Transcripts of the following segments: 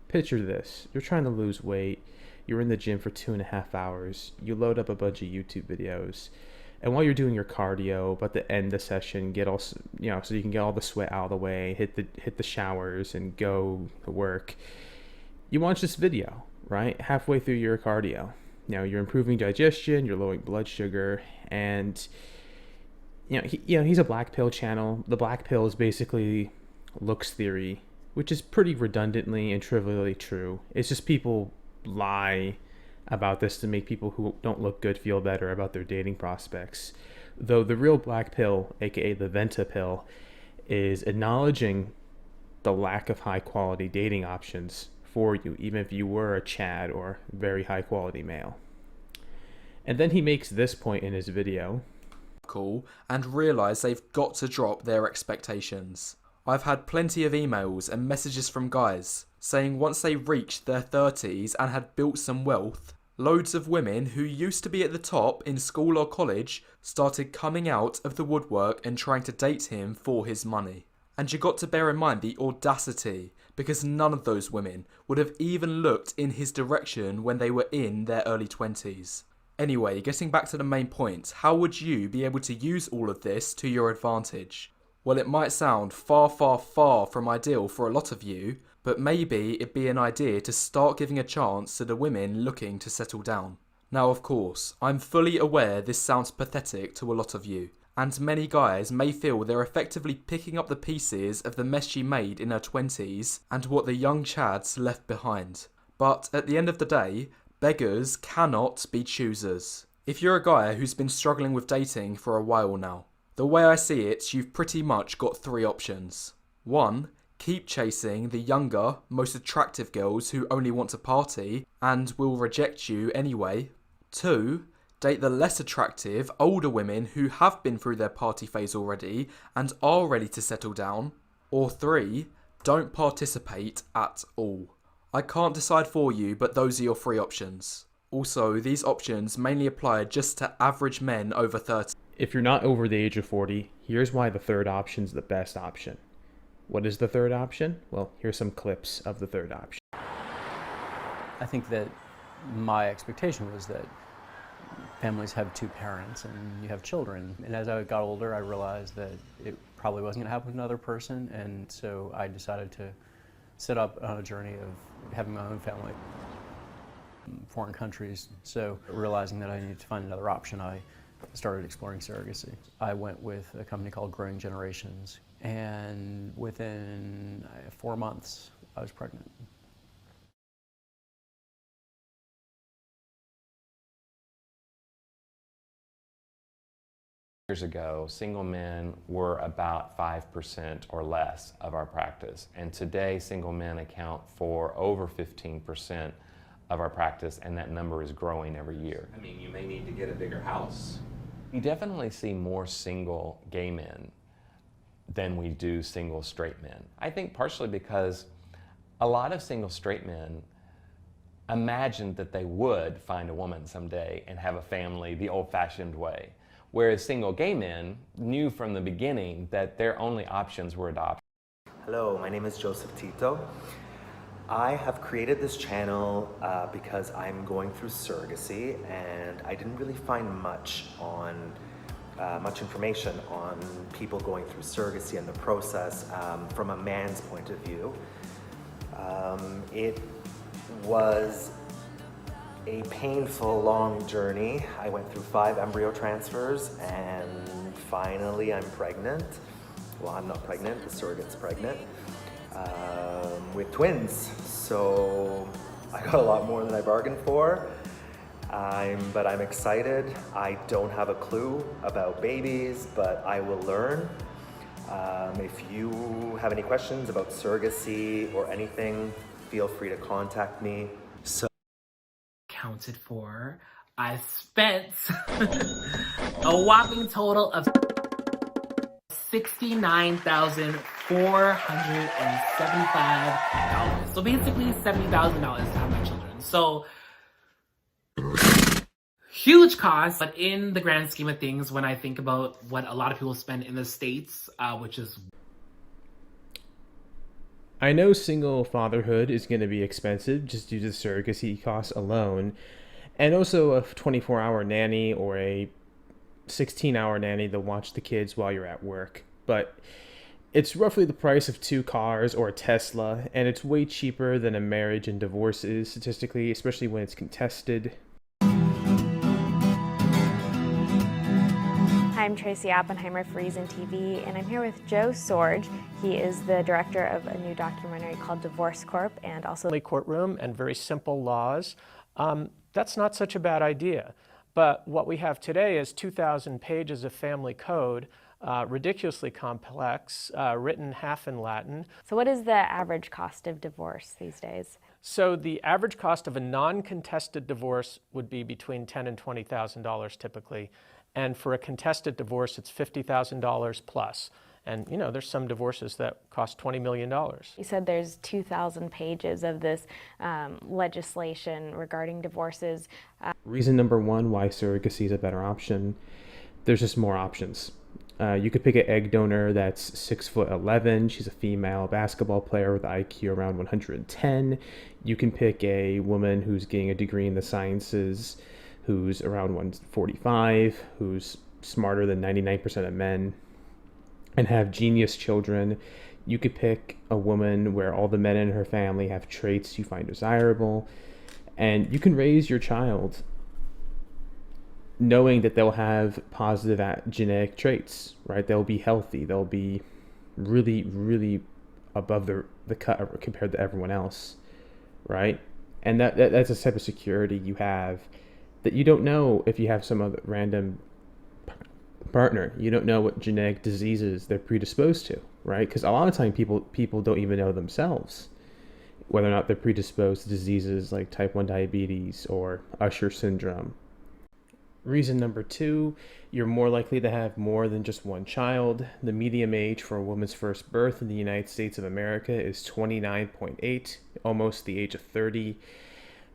Picture this. You're trying to lose weight. You're in the gym for 2.5 hours. You load up a bunch of YouTube videos. And while you're doing your cardio, about to end the session, get all, so you can get all the sweat out of the way, hit the showers and go to work. You watch this video, right? Halfway through your cardio. Now you're improving digestion, you're lowering blood sugar, and he's a black pill channel. The black pill is basically looks theory, which is pretty redundantly and trivially true. It's just people lie about this to make people who don't look good feel better about their dating prospects. Though the real black pill, aka the Vanta pill, is acknowledging the lack of high quality dating options for you, even if you were a Chad or very high quality male. And then he makes this point in his video. Cool, and realise they've got to drop their expectations. I've had plenty of emails and messages from guys saying once they reached their 30s and had built some wealth, loads of women who used to be at the top in school or college started coming out of the woodwork and trying to date him for his money. And you got to bear in mind the audacity, because none of those women would have even looked in his direction when they were in their early 20s. Anyway, getting back to the main point, how would you be able to use all of this to your advantage? Well, it might sound far, far, far from ideal for a lot of you, but maybe it'd be an idea to start giving a chance to the women looking to settle down. Now, of course, I'm fully aware this sounds pathetic to a lot of you, and many guys may feel they're effectively picking up the pieces of the mess she made in her 20s and what the young Chads left behind. But at the end of the day, beggars cannot be choosers. If you're a guy who's been struggling with dating for a while now, the way I see it, you've pretty much got three options. 1. Keep chasing the younger, most attractive girls who only want to party and will reject you anyway. 2. Date the less attractive, older women who have been through their party phase already and are ready to settle down. Or 3. Don't participate at all. I can't decide for you, but those are your three options. Also, these options mainly apply just to average men over 30. If you're not over the age of 40, here's why the third option is the best option. What is the third option? Well, here's some clips of the third option. I think that my expectation was that families have two parents and you have children. And as I got older, I realized that it probably wasn't going to happen with another person. And so I decided to set up on a journey of having my own family in foreign countries. So realizing that I needed to find another option, I started exploring surrogacy. I went with a company called Growing Generations, and within 4 months, I was pregnant. Years ago, single men were about 5% or less of our practice, and today single men account for over 15% of our practice, and that number is growing every year. I mean, you may need to get a bigger house. We definitely see more single gay men than we do single straight men. I think partially because a lot of single straight men imagined that they would find a woman someday and have a family the old-fashioned way, whereas single gay men knew from the beginning that their only options were adoption. Hello, my name is Joseph Tito. I have created this channel because I'm going through surrogacy, and I didn't really find much information on people going through surrogacy and the process from a man's point of view. It was a painful, long journey. I went through 5 embryo transfers, and finally I'm pregnant. Well, I'm not pregnant, the surrogate's pregnant. With twins, so I got a lot more than I bargained for. But I'm excited. I don't have a clue about babies, but I will learn. If you have any questions about surrogacy or anything, feel free to contact me. Counted for, I spent a whopping total of $69,475. So basically $70,000 to have my children. So huge cost, but in the grand scheme of things, when I think about what a lot of people spend in the States, which is I know single fatherhood is going to be expensive just due to the surrogacy costs alone, and also a 24-hour nanny or a 16-hour nanny to watch the kids while you're at work. But it's roughly the price of 2 cars or a Tesla, and it's way cheaper than a marriage and divorce is statistically, especially when it's contested. Hi, I'm Tracy Oppenheimer for Reason TV, and I'm here with Joe Sorge. He is the director of a new documentary called Divorce Corp, and also courtroom and very simple laws. That's not such a bad idea. But what we have today is 2,000 pages of family code, ridiculously complex, written half in Latin. So what is the average cost of divorce these days? So the average cost of a non-contested divorce would be between $10,000 and $20,000 typically. And for a contested divorce, it's $50,000 plus. And there's some divorces that cost $20 million. You said there's 2,000 pages of this legislation regarding divorces. Reason number one why surrogacy is a better option, there's just more options. You could pick an egg donor that's 6'11". She's a female basketball player with an IQ around 110. You can pick a woman who's getting a degree in the sciences, who's around 145, who's smarter than 99% of men, and have genius children. You could pick a woman where all the men in her family have traits you find desirable, and you can raise your child knowing that they'll have positive genetic traits, right? They'll be healthy. They'll be really, really above the cut compared to everyone else, right? And that's a type of security you have that you don't know if you have some other random partner. You don't know what genetic diseases they're predisposed to, right? Because a lot of time people don't even know themselves whether or not they're predisposed to diseases like type 1 diabetes or Usher syndrome. Reason number two, you're more likely to have more than just one child. The median age for a woman's first birth in the United States of America is 29.8, almost the age of 30.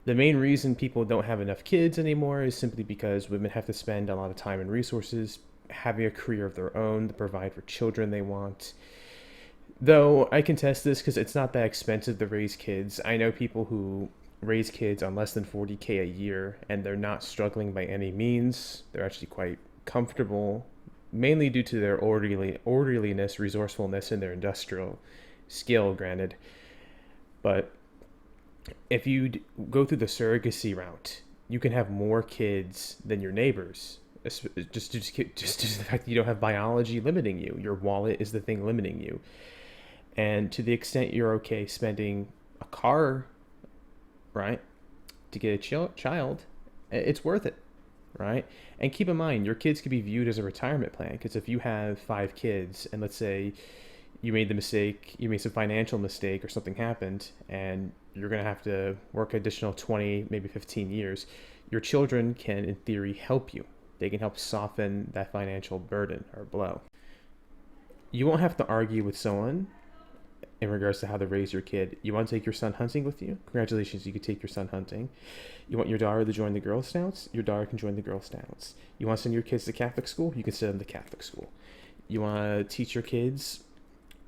The main reason people don't have enough kids anymore is simply because women have to spend a lot of time and resources having a career of their own to provide for children they want. Though I contest this because it's not that expensive to raise kids. I know people who raise kids on less than $40K a year, and they're not struggling by any means. They're actually quite comfortable, mainly due to their orderliness, resourcefulness, and their industrial skill, granted. But if you go through the surrogacy route, you can have more kids than your neighbors. Just due to the fact that you don't have biology limiting you. Your wallet is the thing limiting you. And to the extent you're okay spending a car, right, to get a child, it's worth it, right? And keep in mind, your kids could be viewed as a retirement plan, because if you have 5 kids and let's say you made some financial mistake or something happened and you're going to have to work additional 20, maybe 15 years, your children can, in theory, help you. They can help soften that financial burden or blow. You won't have to argue with someone in regards to how to raise your kid. You want to take your son hunting with you? Congratulations, you can take your son hunting. You want your daughter to join the Girl Scouts? Your daughter can join the Girl Scouts. You want to send your kids to Catholic school? You can send them to Catholic school. You want to teach your kids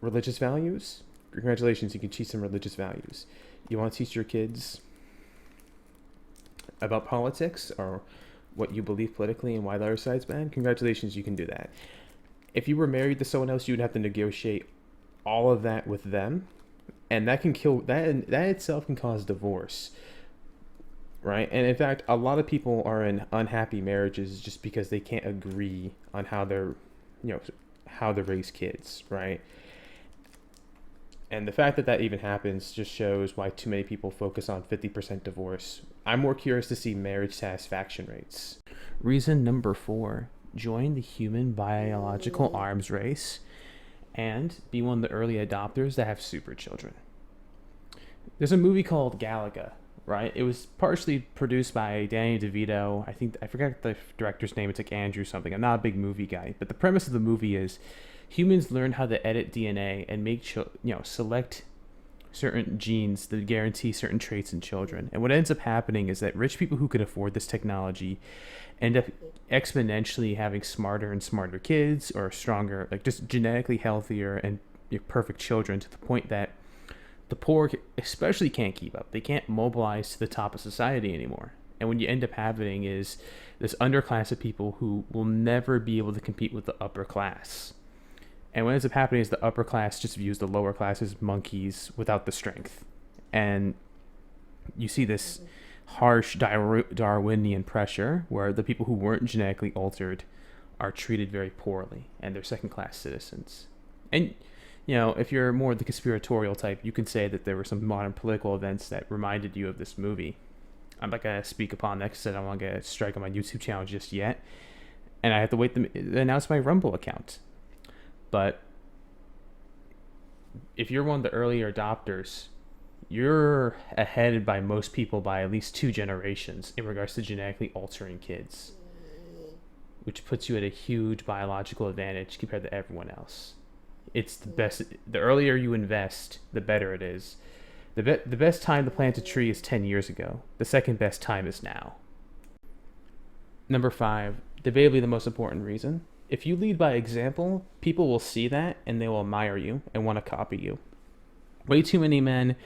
religious values? Congratulations, you can teach them religious values. You want to teach your kids about politics or what you believe politically and why the other side's bad? Congratulations, you can do that. If you were married to someone else, you would have to negotiate all of that with them, and that can kill that itself can cause divorce, right? And in fact, a lot of people are in unhappy marriages just because they can't agree on how how to raise kids, right? And the fact that even happens just shows why too many people focus on 50% divorce. I'm more curious to see marriage satisfaction rates. Reason number 4, join the human biological arms race and be one of the early adopters that have super children. There's a movie called Galaga, right? It was partially produced by Danny DeVito. I forgot the director's name. It's like Andrew something. I'm not a big movie guy, but the premise of the movie is humans learn how to edit DNA and make select certain genes that guarantee certain traits in children. And what ends up happening is that rich people who can afford this technology end up exponentially having smarter and smarter kids, or stronger, like just genetically healthier and perfect children, to the point that The poor especially can't keep up. They can't mobilize to the top of society anymore. And what you end up having is this underclass of people who will never be able to compete with the upper class. And what ends up happening is the upper class just views the lower class as monkeys without the strength. And you see this harsh Darwinian pressure where the people who weren't genetically altered are treated very poorly and they're second-class citizens. And, you know, if you're more the conspiratorial type, you can say that there were some modern political events that reminded you of this movie. I'm not going to speak upon that because I don't want to get a strike on my YouTube channel just yet. And I have to wait to announce my Rumble account. But if you're one of the earlier adopters, you're ahead by most people by at least 2 generations in regards to genetically altering kids, which puts you at a huge biological advantage compared to everyone else. It's the best. The earlier you invest, the better it is. The best time to plant a tree is 10 years ago. The second best time is now. Number 5, debatably the most important reason. If you lead by example, people will see that and they will admire you and want to copy you. Way too many men,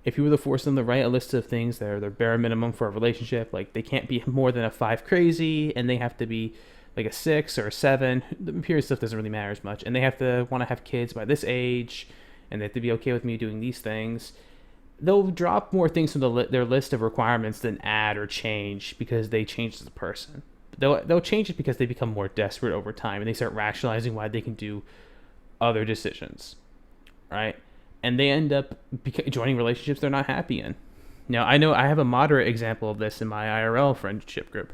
if you were to force them to write a list of things that are their bare minimum for a relationship, like they can't be more than a 5 crazy and they have to be like a 6 or a 7, the period stuff doesn't really matter as much, and they have to want to have kids by this age and they have to be okay with me doing these things, they'll drop more things from their list of requirements than add or change because they change as a person. They'll change it because they become more desperate over time and they start rationalizing why they can do other decisions, right? And they end up joining relationships they're not happy in. Now, I know I have a moderate example of this in my IRL friendship group.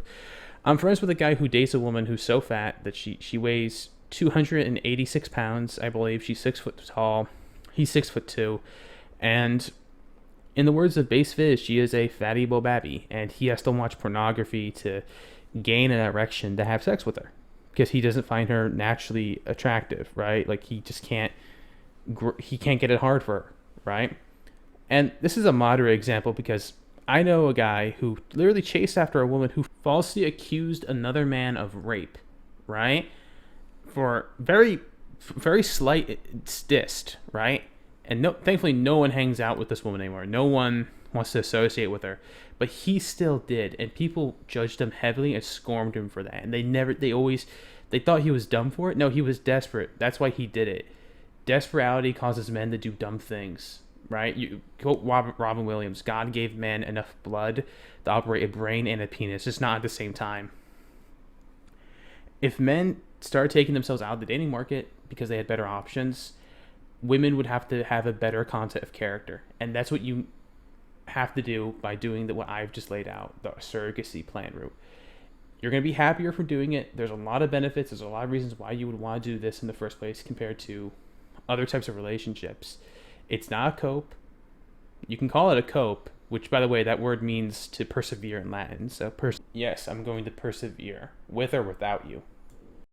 I'm friends with a guy who dates a woman who's so fat that she weighs 286 pounds, I believe. She's 6 foot tall. He's 6'2", and in the words of Base Fizz, she is a fatty bobabby, and he has to watch pornography to gain an erection to have sex with her because he doesn't find her naturally attractive, right? Like he just can't get it hard for her, right? And this is a moderate example because I know a guy who literally chased after a woman who falsely accused another man of rape, right? For very slight dist, right? And thankfully no one hangs out with this woman anymore. No one wants to associate with her, but he still did, and people judged him heavily and scorned him for that. And they thought he was dumb for it. No, he was desperate. That's why he did it. Desperation causes men to do dumb things, right? You quote Robin Williams, God gave man enough blood to operate a brain and a penis, just not at the same time. If men started taking themselves out of the dating market because they had better options, women would have to have a better concept of character. And that's what you have to do by doing what I've just laid out, the surrogacy plan route. You're going to be happier for doing it. There's a lot of benefits. There's a lot of reasons why you would want to do this in the first place compared to other types of relationships. It's not a cope. You can call it a cope, which, by the way, that word means to persevere in Latin. So, yes, I'm going to persevere with or without you.